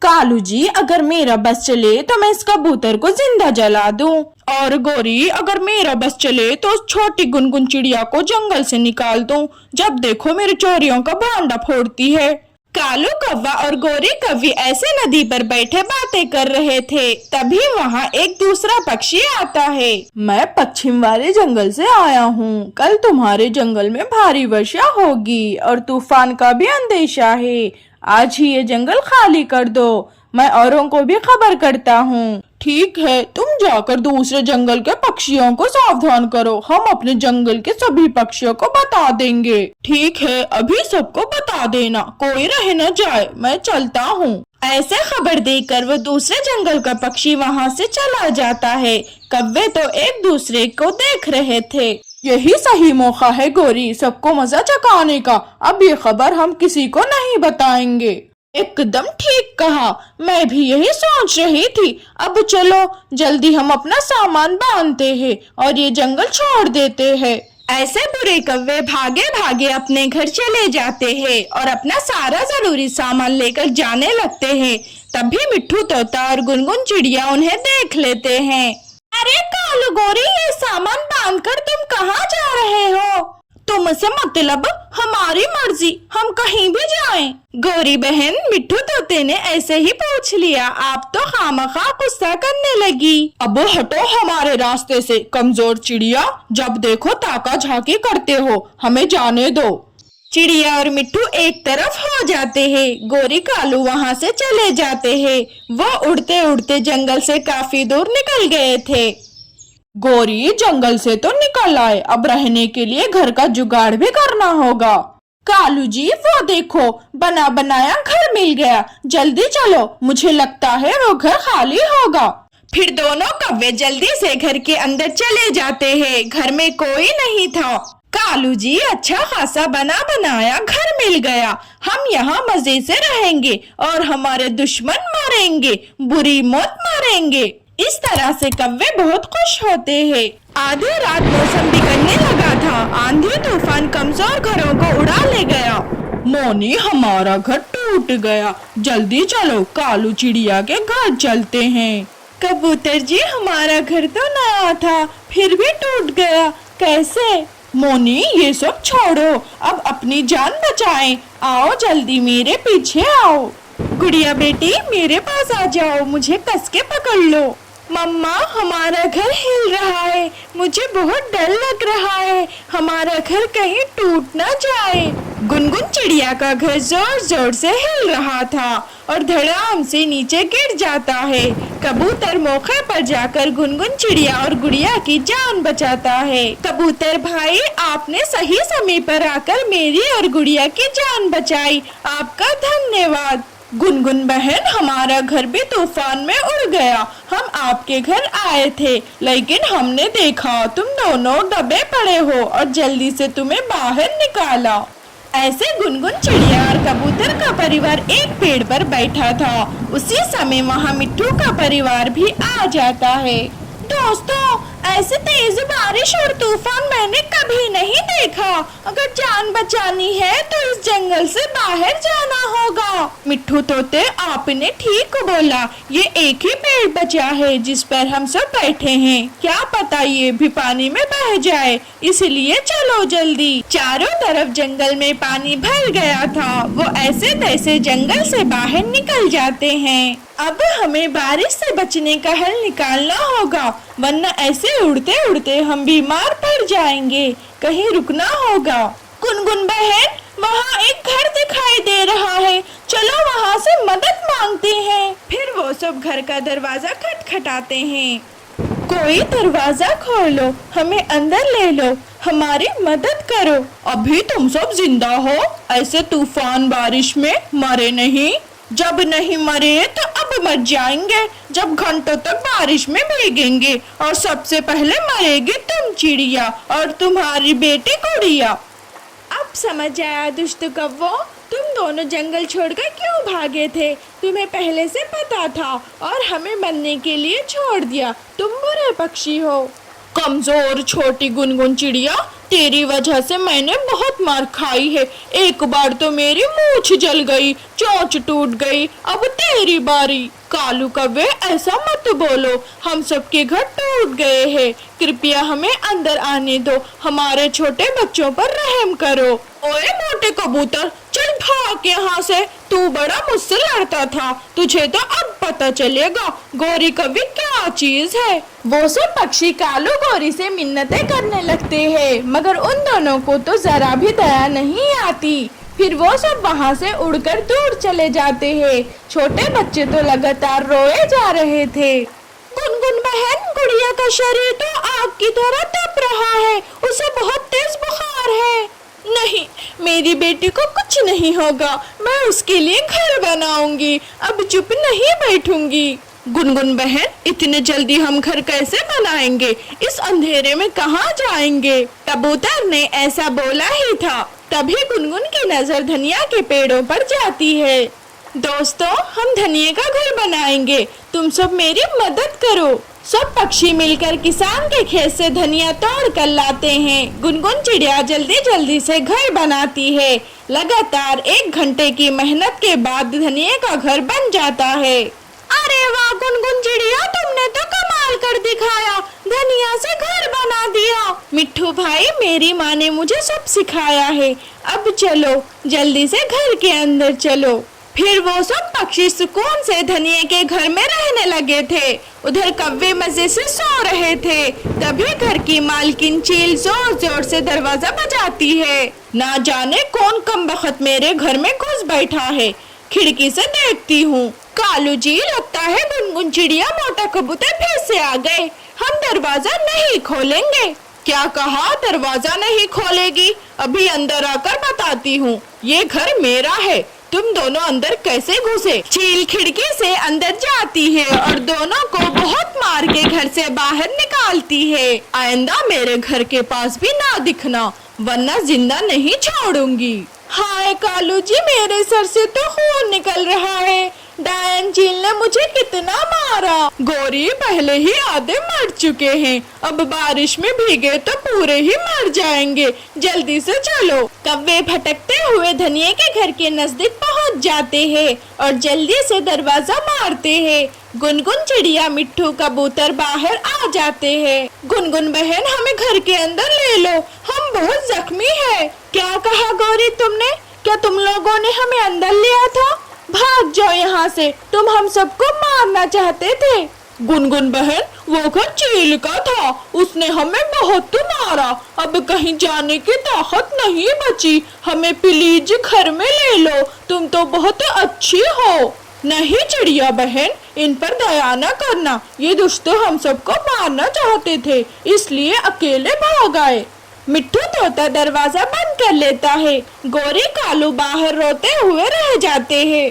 कालू जी, अगर मेरा बस चले तो मैं इस कबूतर को जिंदा जला दूं। और गौरी, अगर मेरा बस चले तो उस छोटी गुनगुन चिड़िया को जंगल से निकाल दूं। जब देखो मेरे चोरियों का भांडा फोड़ती है। कालू कौवा और गोरी कौवी ऐसे नदी पर बैठे बातें कर रहे थे, तभी वहाँ एक दूसरा पक्षी आता है। मैं पश्चिम वाले जंगल से आया हूँ। कल तुम्हारे जंगल में भारी वर्षा होगी और तूफान का भी अंदेशा है। आज ही ये जंगल खाली कर दो। मैं औरों को भी खबर करता हूँ। ठीक है, तुम जाकर दूसरे जंगल के पक्षियों को सावधान करो। हम अपने जंगल के सभी पक्षियों को बता देंगे। ठीक है, अभी सबको बता देना, कोई रह न जाए। मैं चलता हूँ। ऐसे खबर देकर वो दूसरे जंगल का पक्षी वहाँ से चला जाता है। कौवे तो एक दूसरे को देख रहे थे। यही सही मौका है गौरी, सबको मजा चखाने का। अब ये खबर हम किसी को नहीं बताएंगे। एकदम ठीक कहा, मैं भी यही सोच रही थी। अब चलो जल्दी हम अपना सामान बांधते हैं और ये जंगल छोड़ देते हैं। ऐसे बुरे कौवे भागे भागे अपने घर चले जाते हैं और अपना सारा जरूरी सामान लेकर जाने लगते हैं। तभी मिट्ठू तोता और गुनगुन चिड़िया उन्हें देख लेते हैं। अरे कालू गोरी, ये सामान बांधकर तुम कहाँ जा रहे हो? तुमसे मतलब हमारी मर्जी, हम कहीं भी जाएं। गौरी बहन, मिट्ठू तोते ने ऐसे ही पूछ लिया। आप तो खामखा गुस्सा करने लगी। अब हटो हमारे रास्ते से कमजोर चिड़िया। जब देखो ताका झाकी करते हो, हमें जाने दो। चिड़िया और मिट्ठू एक तरफ हो जाते हैं। गोरी कालू वहाँ से चले जाते हैं। वो उड़ते उड़ते जंगल से काफी दूर निकल गए थे। गौरी, जंगल से तो निकल आए, अब रहने के लिए घर का जुगाड़ भी करना होगा। कालू जी, वो देखो बना बनाया घर मिल गया। जल्दी चलो, मुझे लगता है वो घर खाली होगा। फिर दोनों कौवे जल्दी से घर के अंदर चले जाते हैं। घर में कोई नहीं था। कालू जी, अच्छा खासा बना बनाया घर मिल गया। हम यहाँ मजे से रहेंगे और हमारे दुश्मन मरेंगे, बुरी मौत मरेंगे। इस तरह से कौवे बहुत खुश होते हैं। आधी रात मौसम बिगड़ने लगा था। आंधी तूफान कमजोर घरों को उड़ा ले गया। मोनी, हमारा घर टूट गया। जल्दी चलो, कालू चिड़िया के घर चलते हैं। कबूतर जी, हमारा घर तो नया था, फिर भी टूट गया, कैसे? मोनी, ये सब छोड़ो, अब अपनी जान बचाएं। आओ जल्दी मेरे पीछे आओ। गुड़िया बेटी, मेरे पास आ जाओ, मुझे कस के पकड़ लो। मम्मा, हमारा घर हिल रहा है, मुझे बहुत डर लग रहा है। हमारा घर कहीं टूट ना जाए। गुनगुन चिड़िया का घर जोर जोर से हिल रहा था और धड़ाम से नीचे गिर जाता है। कबूतर मौके पर जाकर गुनगुन चिड़िया और गुड़िया की जान बचाता है। कबूतर भाई, आपने सही समय पर आकर मेरी और गुड़िया की जान बचाई, आपका धन्यवाद। गुनगुन बहन, हमारा घर भी तूफान में उड़ गया। हम आपके घर आए थे, लेकिन हमने देखा तुम दोनों दबे पड़े हो और जल्दी से तुम्हें बाहर निकाला। ऐसे गुनगुन चिड़िया और कबूतर का परिवार एक पेड़ पर बैठा था। उसी समय वहाँ मिट्ठू का परिवार भी आ जाता है। दोस्तों, ऐसे तेज बारिश और तूफान मैंने कभी नहीं देखा। अगर जान बचानी है तो इस जंगल से बाहर जाना होगा। मिट्ठू तोते, आपने ठीक बोला, ये एक ही पेड़ बचा है जिस पर हम सब बैठे हैं। क्या पता ये भी पानी में बह जाए, इसलिए चलो जल्दी। चारों तरफ जंगल में पानी भर गया था। वो ऐसे तैसे जंगल से बाहर निकल जाते हैं। अब हमें बारिश से बचने का हल निकालना होगा, वरना ऐसे उड़ते उड़ते हम बीमार पड़ जाएंगे। कहीं रुकना होगा। गुनगुन बहन, वहाँ एक घर दिखाई दे रहा है, चलो वहाँ से मदद मांगते हैं। फिर वो सब घर का दरवाजा खटखटाते हैं। कोई दरवाजा खोलो, हमें अंदर ले लो, हमारी मदद करो। अभी तुम सब जिंदा हो? ऐसे तूफान बारिश में मरे नहीं? जब नहीं मरे तो अब मर जाएंगे, जब घंटों तक बारिश में भीगेंगे। और सबसे पहले मरेगी तुम चिड़िया और तुम्हारी बेटी गुड़िया। अब समझ आया दुष्ट कौवो, तुम दोनों जंगल छोड़कर क्यों भागे थे? तुम्हें पहले से पता था और हमें बनने के लिए छोड़ दिया। तुम बुरे पक्षी हो। कमजोर छोटी गुनगुन चिड़िया, तेरी वजह से मैंने बहुत मार खाई है। एक बार तो मेरी मूंछ जल गई, चोंच टूट गई, अब तेरी बारी। कालू कौवे ऐसा मत बोलो, हम सबके घर टूट गए हैं। कृपया हमें अंदर आने दो, हमारे छोटे बच्चों पर रहम करो। ओए मोटे कबूतर, चल भाग यहाँ से। तू बड़ा मुझसे लड़ता था, तुझे तो अब पता चलेगा गौरी कौवी क्या चीज है। वो सब पक्षी कालू गौरी से मिन्नतें करने लगते हैं, मगर उन दोनों को तो जरा भी दया नहीं आती। फिर वो सब वहाँ से उड़कर दूर चले जाते हैं। छोटे बच्चे तो लगातार रोए जा रहे थे। गुनगुन बहन, गुड़िया का शरीर तो आग की तरह तप रहा है, उसे बहुत तेज बुखार है। नहीं, मेरी बेटी को कुछ नहीं होगा, मैं उसके लिए घर बनाऊंगी, अब चुप नहीं बैठूंगी। गुनगुन बहन, इतने जल्दी हम घर कैसे बनाएंगे? इस अंधेरे में कहाँ जाएंगे? कबूतर ने ऐसा बोला ही था। तभी गुनगुन की नजर धनिया के पेड़ों पर जाती है। दोस्तों, हम धनिया का घर बनाएंगे, तुम सब मेरी मदद करो। सब पक्षी मिलकर किसान के खेत से धनिया तोड़ कर लाते हैं। गुनगुन चिड़िया जल्दी जल्दी से घर बनाती है। लगातार 1 घंटे की मेहनत के बाद धनिया का घर बन जाता है। अरे वाह गुनगुन चिड़िया, तुमने तो कमाल कर दिखाया, धनिया से घर बना दिया। मिट्ठू भाई, मेरी माँ ने मुझे सब सिखाया है। अब चलो जल्दी से घर के अंदर चलो। फिर वो सब पक्षी सुकून से धनिया के घर में रहने लगे थे। उधर कौवे मजे से सो रहे थे। तभी घर की मालकिन चील जोर जोर से दरवाजा बजाती है। ना जाने कौन कमबख्त मेरे घर में घुस बैठा है। खिड़की से देखती हूँ, कालू जी, लगता है गुनगुन चिड़िया मोटा कबूतर फिर से आ गए। हम दरवाजा नहीं खोलेंगे। क्या कहा? दरवाजा नहीं खोलेगी? अभी अंदर आकर बताती हूँ। ये घर मेरा है, तुम दोनों अंदर कैसे घुसे? चील खिड़की से अंदर जाती है और दोनों को बहुत मार के घर से बाहर निकालती है। आइंदा मेरे घर के पास भी ना दिखना, वरना जिंदा नहीं छोड़ूंगी। हाय कालू जी, मेरे सर से तो खून निकल रहा है। डायन चील ने मुझे कितना मारा। गौरी पहले ही आधे मर चुके हैं, अब बारिश में भीगे तो पूरे ही मर जाएंगे। जल्दी से चलो। कौवे भटकते हुए धनिया के घर के नजदीक पहुंच जाते हैं और जल्दी से दरवाजा मारते हैं। गुनगुन चिड़िया, मिट्ठू कबूतर बाहर आ जाते हैं। गुनगुन बहन, हमें घर के अंदर ले लो, हम बहुत जख्मी है। क्या कहा गौरी तुमने? क्या तुम लोगों ने हमें अंदर लिया था? भाग जाओ यहाँ से, तुम हम सबको मारना चाहते थे। गुनगुन बहन, वो घर चील का था, उसने हमें बहुत मारा, अब कहीं जाने की ताकत नहीं बची। हमें प्लीज घर में ले लो, तुम तो बहुत अच्छी हो। नहीं चिड़िया बहन, इन पर दया न करना, ये दुष्ट हम सबको मारना चाहते थे, इसलिए अकेले भाग आए। मिट्ठू तोता दरवाजा बंद कर लेता है। गौरी कालू बाहर रोते हुए रह जाते हैं।